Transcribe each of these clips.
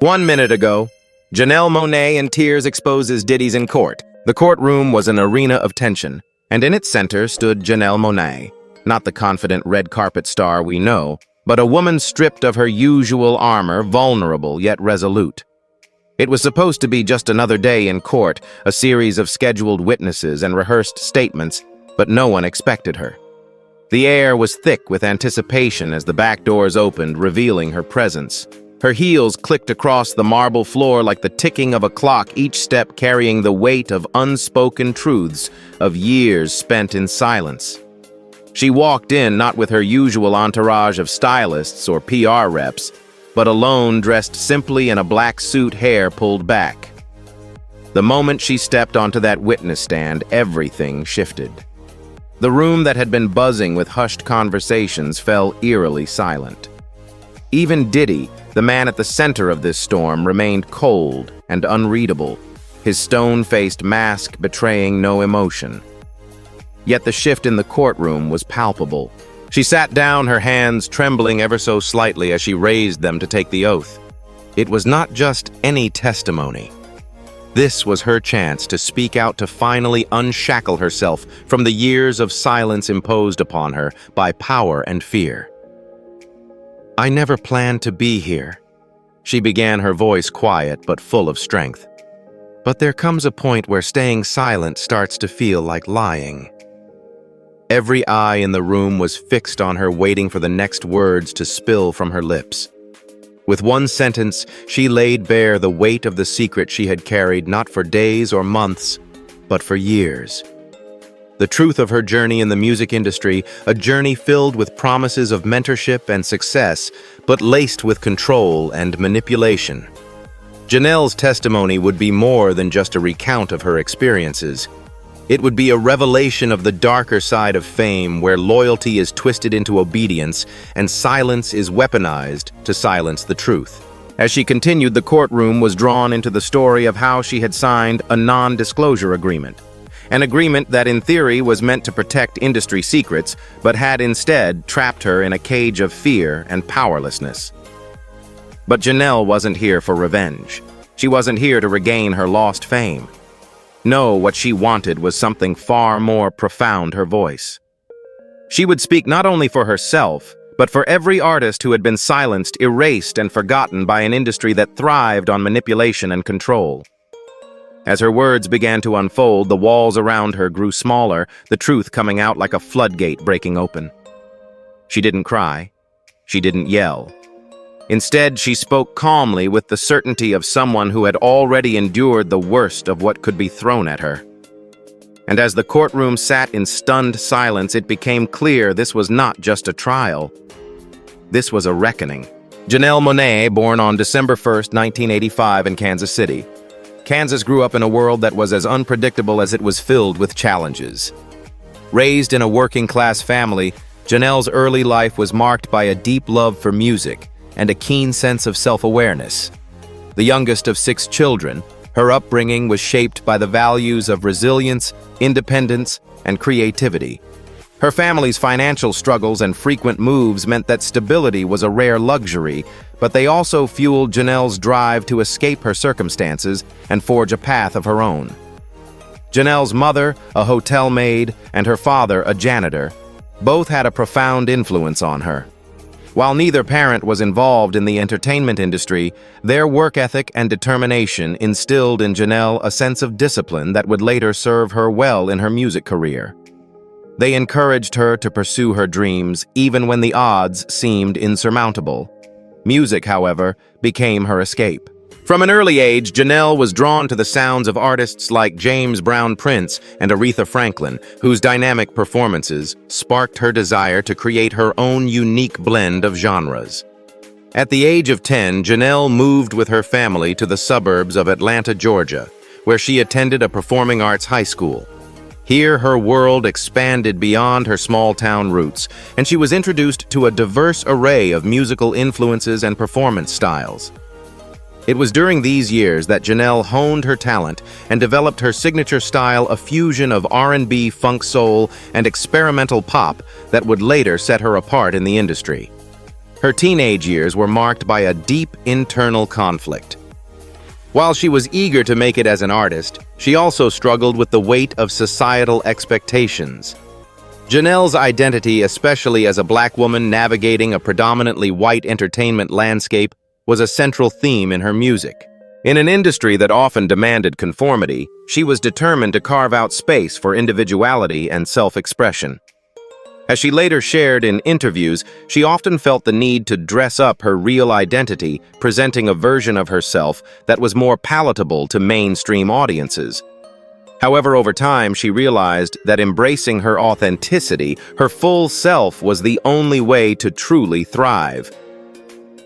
1 minute ago, Janelle Monáe in tears exposes Diddy's in court. The courtroom was an arena of tension, and in its center stood Janelle Monáe, not the confident red carpet star we know, but a woman stripped of her usual armor, vulnerable yet resolute. It was supposed to be just another day in court, a series of scheduled witnesses and rehearsed statements, but no one expected her. The air was thick with anticipation as the back doors opened, revealing her presence. Her heels clicked across the marble floor like the ticking of a clock, each step carrying the weight of unspoken truths of years spent in silence. She walked in not with her usual entourage of stylists or PR reps, but alone, dressed simply in a black suit, hair pulled back. The moment she stepped onto that witness stand, everything shifted. The room that had been buzzing with hushed conversations fell eerily silent. Even Diddy, the man at the center of this storm, remained cold and unreadable, his stone-faced mask betraying no emotion. Yet the shift in the courtroom was palpable. She sat down, her hands trembling ever so slightly as she raised them to take the oath. It was not just any testimony. This was her chance to speak out, to finally unshackle herself from the years of silence imposed upon her by power and fear. "I never planned to be here," she began, her voice quiet but full of strength. "But there comes a point where staying silent starts to feel like lying." Every eye in the room was fixed on her, waiting for the next words to spill from her lips. With one sentence, she laid bare the weight of the secret she had carried not for days or months, but for years. The truth of her journey in the music industry, a journey filled with promises of mentorship and success, but laced with control and manipulation. Janelle's testimony would be more than just a recount of her experiences. It would be a revelation of the darker side of fame, where loyalty is twisted into obedience and silence is weaponized to silence the truth. As she continued, the courtroom was drawn into the story of how she had signed a non-disclosure agreement. An agreement that in theory was meant to protect industry secrets, but had instead trapped her in a cage of fear and powerlessness. But Janelle wasn't here for revenge. She wasn't here to regain her lost fame. No, what she wanted was something far more profound: her voice. She would speak not only for herself, but for every artist who had been silenced, erased, and forgotten by an industry that thrived on manipulation and control. As her words began to unfold, the walls around her grew smaller, the truth coming out like a floodgate breaking open. She didn't cry. She didn't yell. Instead, she spoke calmly, with the certainty of someone who had already endured the worst of what could be thrown at her. And as the courtroom sat in stunned silence, it became clear this was not just a trial. This was a reckoning. Janelle Monáe, born on December 1st, 1985 in Kansas City. Kansas grew up in a world that was as unpredictable as it was filled with challenges. Raised in a working-class family, Janelle's early life was marked by a deep love for music and a keen sense of self-awareness. The youngest of 6 children, her upbringing was shaped by the values of resilience, independence, and creativity. Her family's financial struggles and frequent moves meant that stability was a rare luxury, but they also fueled Janelle's drive to escape her circumstances and forge a path of her own. Janelle's mother, a hotel maid, and her father, a janitor, both had a profound influence on her. While neither parent was involved in the entertainment industry, their work ethic and determination instilled in Janelle a sense of discipline that would later serve her well in her music career. They encouraged her to pursue her dreams, even when the odds seemed insurmountable. Music, however, became her escape. From an early age, Janelle was drawn to the sounds of artists like James Brown Prince and Aretha Franklin, whose dynamic performances sparked her desire to create her own unique blend of genres. At the age of 10, Janelle moved with her family to the suburbs of Atlanta, Georgia, where she attended a performing arts high school. Here, her world expanded beyond her small-town roots, and she was introduced to a diverse array of musical influences and performance styles. It was during these years that Janelle honed her talent and developed her signature style, a fusion of R&B, funk soul, and experimental pop that would later set her apart in the industry. Her teenage years were marked by a deep internal conflict. While she was eager to make it as an artist, she also struggled with the weight of societal expectations. Janelle's identity, especially as a black woman navigating a predominantly white entertainment landscape, was a central theme in her music. In an industry that often demanded conformity, she was determined to carve out space for individuality and self-expression. As she later shared in interviews, she often felt the need to dress up her real identity, presenting a version of herself that was more palatable to mainstream audiences. However, over time, she realized that embracing her authenticity, her full self, was the only way to truly thrive.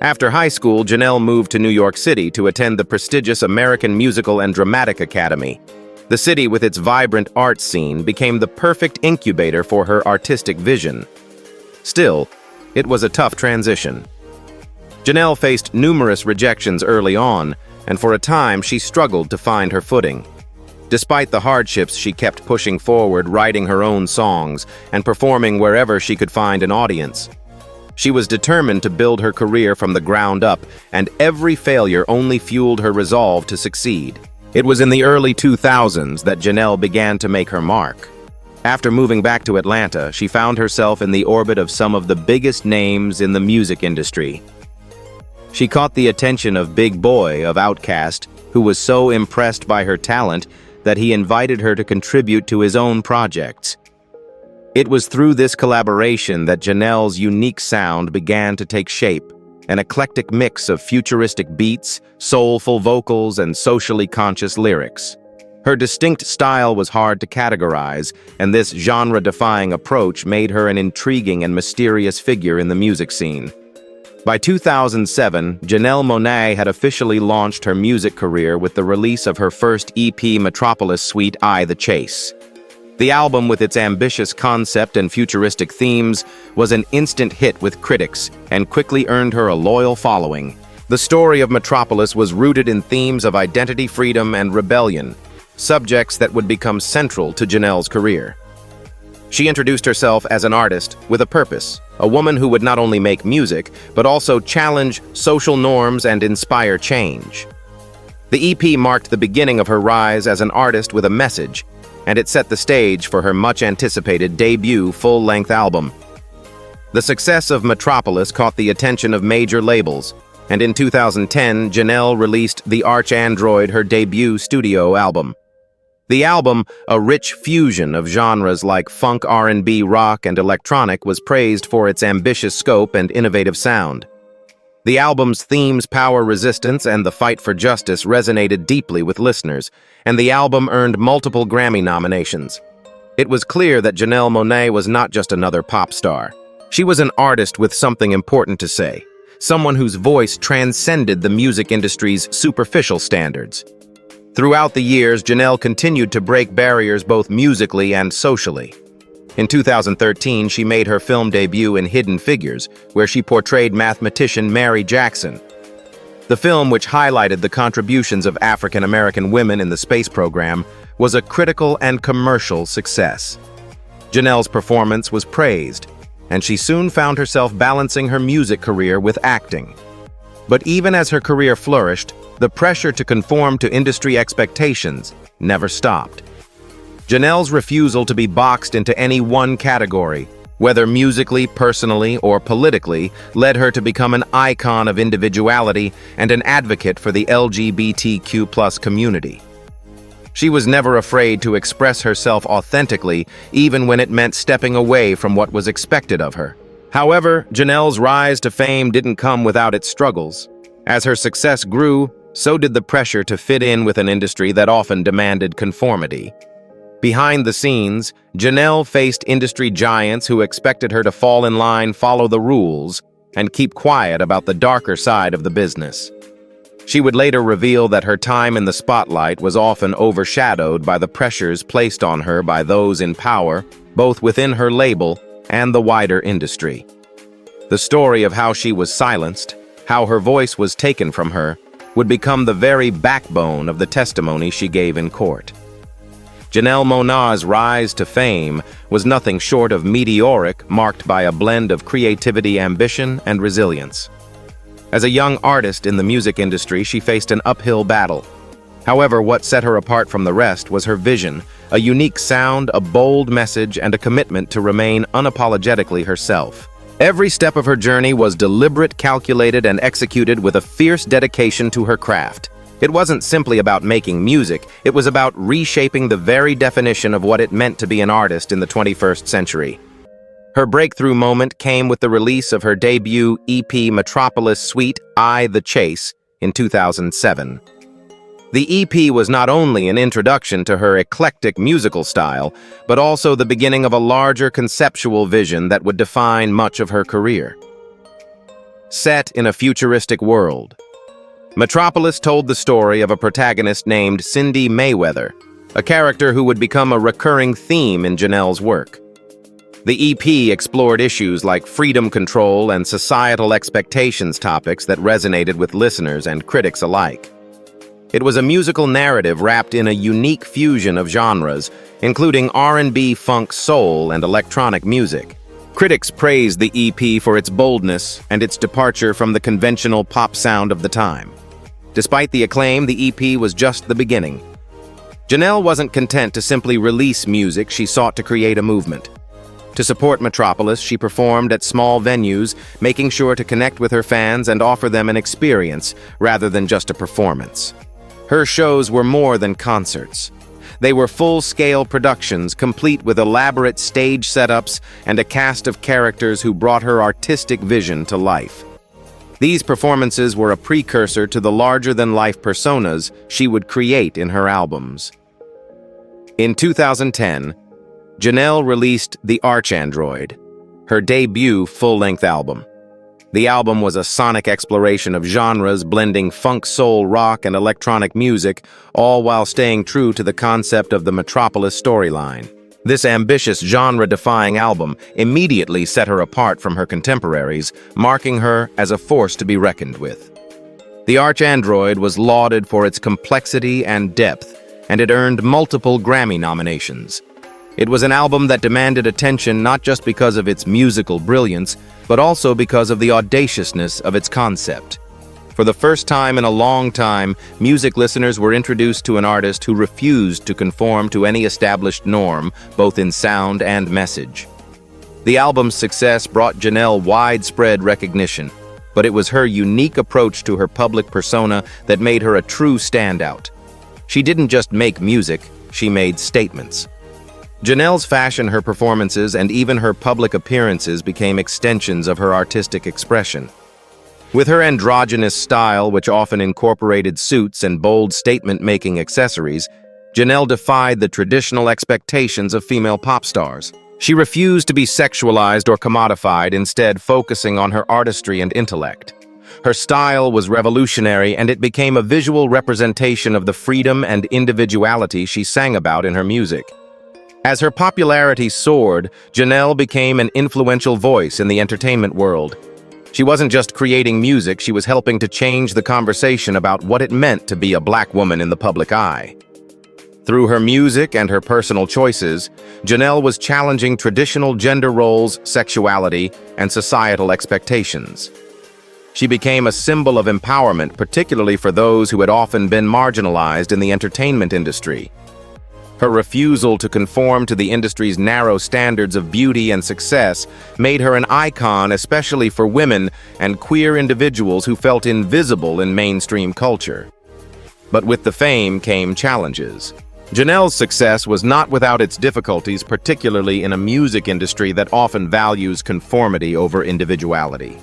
After high school, Janelle moved to New York City to attend the prestigious American Musical and Dramatic Academy. The city, with its vibrant art scene, became the perfect incubator for her artistic vision. Still, it was a tough transition. Janelle faced numerous rejections early on, and for a time she struggled to find her footing. Despite the hardships, she kept pushing forward, writing her own songs, and performing wherever she could find an audience. She was determined to build her career from the ground up, and every failure only fueled her resolve to succeed. It was in the early 2000s that Janelle began to make her mark. After moving back to Atlanta, she found herself in the orbit of some of the biggest names in the music industry. She caught the attention of Big Boy of Outkast, who was so impressed by her talent that he invited her to contribute to his own projects. It was through this collaboration that Janelle's unique sound began to take shape, an eclectic mix of futuristic beats, soulful vocals, and socially conscious lyrics. Her distinct style was hard to categorize, and this genre-defying approach made her an intriguing and mysterious figure in the music scene. By 2007, Janelle Monáe had officially launched her music career with the release of her first EP, Metropolis Suite I The Chase. The album, with its ambitious concept and futuristic themes, was an instant hit with critics and quickly earned her a loyal following. The story of Metropolis was rooted in themes of identity, freedom, and rebellion, subjects that would become central to Janelle's career. She introduced herself as an artist with a purpose, a woman who would not only make music, but also challenge social norms and inspire change. The EP marked the beginning of her rise as an artist with a message, and it set the stage for her much-anticipated debut full-length album. The success of Metropolis caught the attention of major labels, and in 2010, Janelle released The Arch Android, her debut studio album. The album, a rich fusion of genres like funk, R&B, rock, and electronic, was praised for its ambitious scope and innovative sound. The album's themes, power, resistance, and the fight for justice resonated deeply with listeners, and the album earned multiple Grammy nominations. It was clear that Janelle Monáe was not just another pop star. She was an artist with something important to say, someone whose voice transcended the music industry's superficial standards. Throughout the years, Janelle continued to break barriers both musically and socially. In 2013, she made her film debut in Hidden Figures, where she portrayed mathematician Mary Jackson. The film, which highlighted the contributions of African-American women in the space program, was a critical and commercial success. Janelle's performance was praised, and she soon found herself balancing her music career with acting. But even as her career flourished, the pressure to conform to industry expectations never stopped. Janelle's refusal to be boxed into any one category, whether musically, personally, or politically, led her to become an icon of individuality and an advocate for the LGBTQ+ community. She was never afraid to express herself authentically, even when it meant stepping away from what was expected of her. However, Janelle's rise to fame didn't come without its struggles. As her success grew, so did the pressure to fit in with an industry that often demanded conformity. Behind the scenes, Janelle faced industry giants who expected her to fall in line, follow the rules, and keep quiet about the darker side of the business. She would later reveal that her time in the spotlight was often overshadowed by the pressures placed on her by those in power, both within her label and the wider industry. The story of how she was silenced, how her voice was taken from her, would become the very backbone of the testimony she gave in court. Janelle Monáe's rise to fame was nothing short of meteoric, marked by a blend of creativity, ambition, and resilience. As a young artist in the music industry, she faced an uphill battle. However, what set her apart from the rest was her vision, a unique sound, a bold message, and a commitment to remain unapologetically herself. Every step of her journey was deliberate, calculated, and executed with a fierce dedication to her craft. It wasn't simply about making music, it was about reshaping the very definition of what it meant to be an artist in the 21st century. Her breakthrough moment came with the release of her debut EP Metropolis Suite, I The Chase, in 2007. The EP was not only an introduction to her eclectic musical style, but also the beginning of a larger conceptual vision that would define much of her career. Set in a futuristic world, Metropolis told the story of a protagonist named Cindy Mayweather, a character who would become a recurring theme in Janelle's work. The EP explored issues like freedom control and societal expectations, topics that resonated with listeners and critics alike. It was a musical narrative wrapped in a unique fusion of genres, including R&B, funk, soul, and electronic music. Critics praised the EP for its boldness and its departure from the conventional pop sound of the time. Despite the acclaim, the EP was just the beginning. Janelle wasn't content to simply release music, she sought to create a movement. To support Metropolis, she performed at small venues, making sure to connect with her fans and offer them an experience rather than just a performance. Her shows were more than concerts. They were full-scale productions, complete with elaborate stage setups and a cast of characters who brought her artistic vision to life. These performances were a precursor to the larger-than-life personas she would create in her albums. In 2010, Janelle released The Archandroid, her debut full-length album. The album was a sonic exploration of genres blending funk, soul, rock, and electronic music, all while staying true to the concept of the Metropolis storyline. This ambitious, genre-defying album immediately set her apart from her contemporaries, marking her as a force to be reckoned with. The Archandroid was lauded for its complexity and depth, and it earned multiple Grammy nominations. It was an album that demanded attention not just because of its musical brilliance, but also because of the audaciousness of its concept. For the first time in a long time, music listeners were introduced to an artist who refused to conform to any established norm, both in sound and message. The album's success brought Janelle widespread recognition, but it was her unique approach to her public persona that made her a true standout. She didn't just make music, she made statements. Janelle's fashion, her performances, and even her public appearances became extensions of her artistic expression. With her androgynous style, which often incorporated suits and bold statement-making accessories, Janelle defied the traditional expectations of female pop stars. She refused to be sexualized or commodified, instead focusing on her artistry and intellect. Her style was revolutionary, and it became a visual representation of the freedom and individuality she sang about in her music. As her popularity soared, Janelle became an influential voice in the entertainment world. She wasn't just creating music, she was helping to change the conversation about what it meant to be a black woman in the public eye. Through her music and her personal choices, Janelle was challenging traditional gender roles, sexuality, and societal expectations. She became a symbol of empowerment, particularly for those who had often been marginalized in the entertainment industry. Her refusal to conform to the industry's narrow standards of beauty and success made her an icon, especially for women and queer individuals who felt invisible in mainstream culture. But with the fame came challenges. Janelle's success was not without its difficulties, particularly in a music industry that often values conformity over individuality.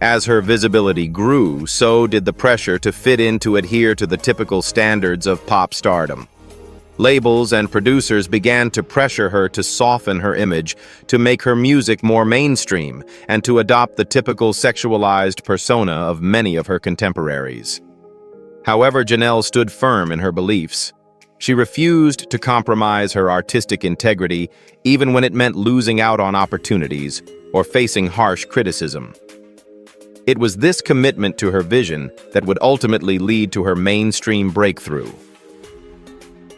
As her visibility grew, so did the pressure to fit in to adhere to the typical standards of pop stardom. Labels and producers began to pressure her to soften her image, to make her music more mainstream, and to adopt the typical sexualized persona of many of her contemporaries. However, Janelle stood firm in her beliefs. She refused to compromise her artistic integrity, even when it meant losing out on opportunities or facing harsh criticism. It was this commitment to her vision that would ultimately lead to her mainstream breakthrough.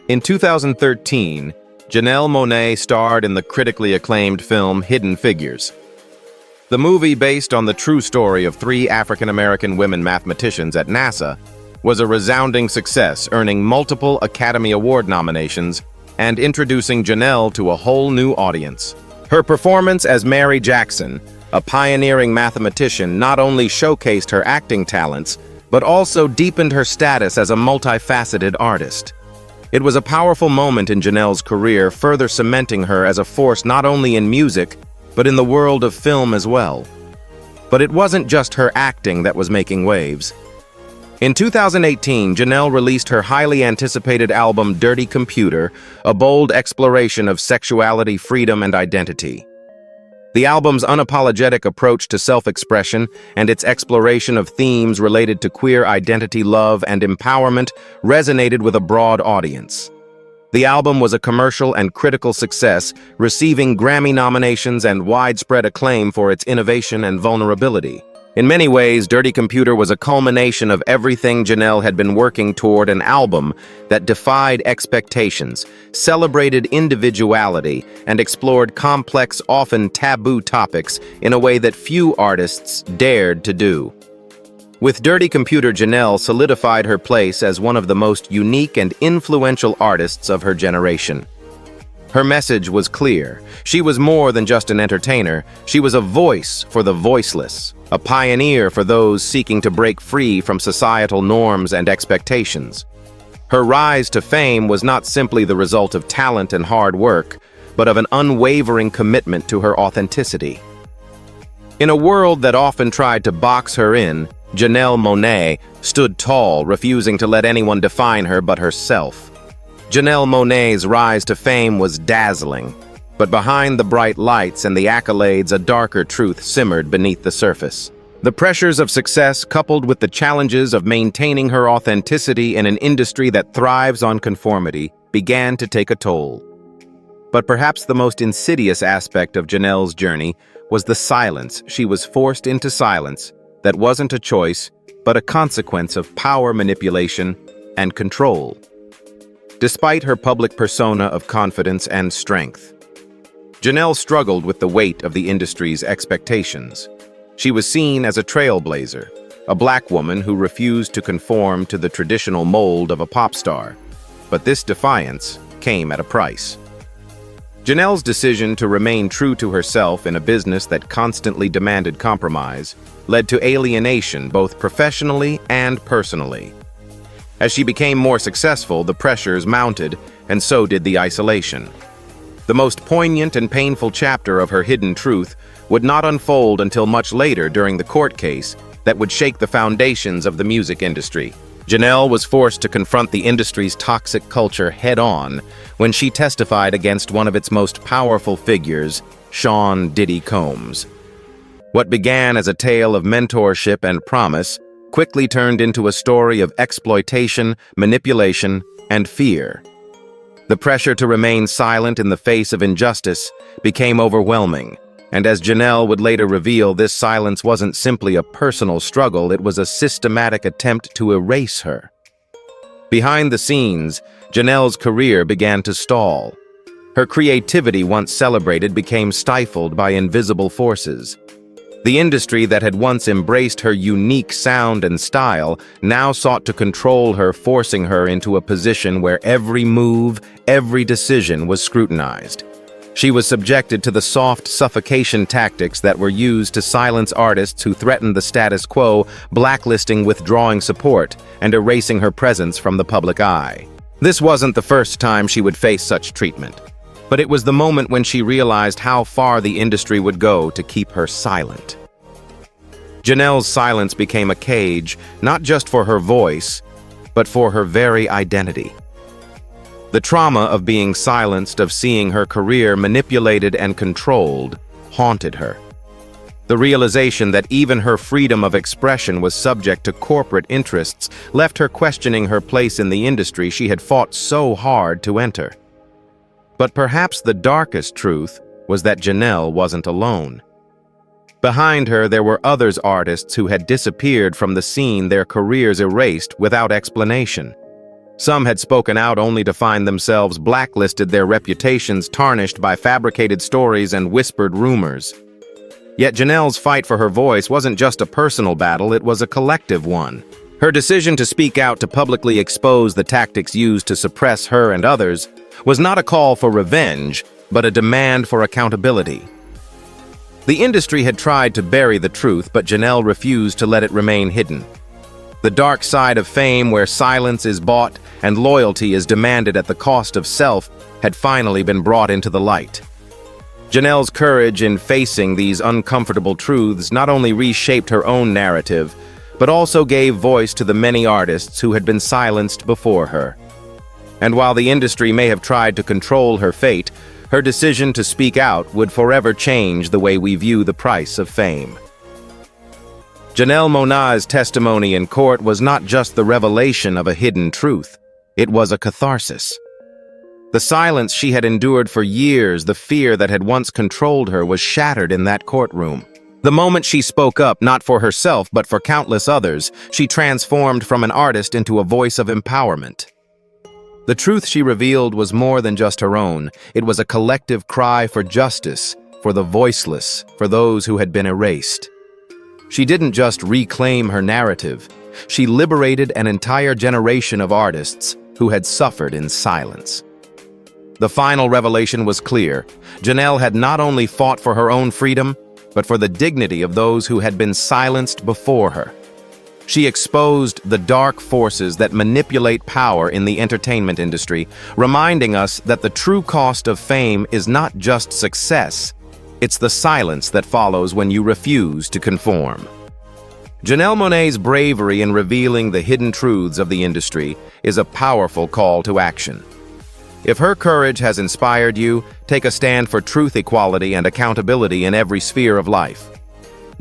In 2013, Janelle Monáe starred in the critically acclaimed film Hidden Figures. The movie, based on the true story of three African-American women mathematicians at NASA, was a resounding success, earning multiple Academy Award nominations and introducing Janelle to a whole new audience. Her performance as Mary Jackson, a pioneering mathematician, not only showcased her acting talents, but also deepened her status as a multifaceted artist. It was a powerful moment in Janelle's career, further cementing her as a force not only in music, but in the world of film as well. But it wasn't just her acting that was making waves. In 2018, Janelle released her highly anticipated album Dirty Computer, a bold exploration of sexuality, freedom, and identity. The album's unapologetic approach to self-expression and its exploration of themes related to queer identity, love, and empowerment resonated with a broad audience. The album was a commercial and critical success, receiving Grammy nominations and widespread acclaim for its innovation and vulnerability. In many ways, Dirty Computer was a culmination of everything Janelle had been working toward: an album that defied expectations, celebrated individuality, and explored complex, often taboo topics in a way that few artists dared to do. With Dirty Computer, Janelle solidified her place as one of the most unique and influential artists of her generation. Her message was clear. She was more than just an entertainer. She was a voice for the voiceless, a pioneer for those seeking to break free from societal norms and expectations. Her rise to fame was not simply the result of talent and hard work, but of an unwavering commitment to her authenticity. In a world that often tried to box her in, Janelle Monáe stood tall, refusing to let anyone define her but herself. Janelle Monáe's rise to fame was dazzling, but behind the bright lights and the accolades, a darker truth simmered beneath the surface. The pressures of success, coupled with the challenges of maintaining her authenticity in an industry that thrives on conformity, began to take a toll. But perhaps the most insidious aspect of Janelle's journey was the silence. She was forced into silence that wasn't a choice, but a consequence of power manipulation and control. Despite her public persona of confidence and strength, Janelle struggled with the weight of the industry's expectations. She was seen as a trailblazer, a black woman who refused to conform to the traditional mold of a pop star. But this defiance came at a price. Janelle's decision to remain true to herself in a business that constantly demanded compromise led to alienation both professionally and personally. As she became more successful, the pressures mounted, and so did the isolation. The most poignant and painful chapter of her hidden truth would not unfold until much later during the court case that would shake the foundations of the music industry. Janelle was forced to confront the industry's toxic culture head-on when she testified against one of its most powerful figures, Sean "Diddy" Combs. What began as a tale of mentorship and promise quickly turned into a story of exploitation, manipulation, and fear. The pressure to remain silent in the face of injustice became overwhelming, and as Janelle would later reveal, this silence wasn't simply a personal struggle, it was a systematic attempt to erase her. Behind the scenes, Janelle's career began to stall. Her creativity, once celebrated, became stifled by invisible forces. The industry that had once embraced her unique sound and style now sought to control her, forcing her into a position where every move, every decision was scrutinized. She was subjected to the soft suffocation tactics that were used to silence artists who threatened the status quo, blacklisting, withdrawing support, and erasing her presence from the public eye. This wasn't the first time she would face such treatment, but it was the moment when she realized how far the industry would go to keep her silent. Janelle's silence became a cage, not just for her voice, but for her very identity. The trauma of being silenced, of seeing her career manipulated and controlled, haunted her. The realization that even her freedom of expression was subject to corporate interests left her questioning her place in the industry she had fought so hard to enter. But perhaps the darkest truth was that Janelle wasn't alone. Behind her, there were others, artists who had disappeared from the scene, their careers erased without explanation. Some had spoken out only to find themselves blacklisted, their reputations tarnished by fabricated stories and whispered rumors. Yet Janelle's fight for her voice wasn't just a personal battle, it was a collective one. Her decision to speak out to publicly expose the tactics used to suppress her and others was not a call for revenge, but a demand for accountability. The industry had tried to bury the truth, but Janelle refused to let it remain hidden. The dark side of fame, where silence is bought and loyalty is demanded at the cost of self, had finally been brought into the light. Janelle's courage in facing these uncomfortable truths not only reshaped her own narrative, but also gave voice to the many artists who had been silenced before her. And while the industry may have tried to control her fate, her decision to speak out would forever change the way we view the price of fame. Janelle Monáe's testimony in court was not just the revelation of a hidden truth, it was a catharsis. The silence she had endured for years, the fear that had once controlled her, was shattered in that courtroom. The moment she spoke up, not for herself but for countless others, she transformed from an artist into a voice of empowerment. The truth she revealed was more than just her own. It was a collective cry for justice, for the voiceless, for those who had been erased. She didn't just reclaim her narrative, she liberated an entire generation of artists who had suffered in silence. The final revelation was clear. Janelle had not only fought for her own freedom, but for the dignity of those who had been silenced before her. She exposed the dark forces that manipulate power in the entertainment industry, reminding us that the true cost of fame is not just success, it's the silence that follows when you refuse to conform. Janelle Monáe's bravery in revealing the hidden truths of the industry is a powerful call to action. If her courage has inspired you, take a stand for truth, equality, and accountability in every sphere of life.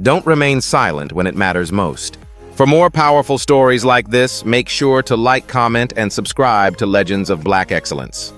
Don't remain silent when it matters most. For more powerful stories like this, make sure to like, comment, and subscribe to Legends of Black Excellence.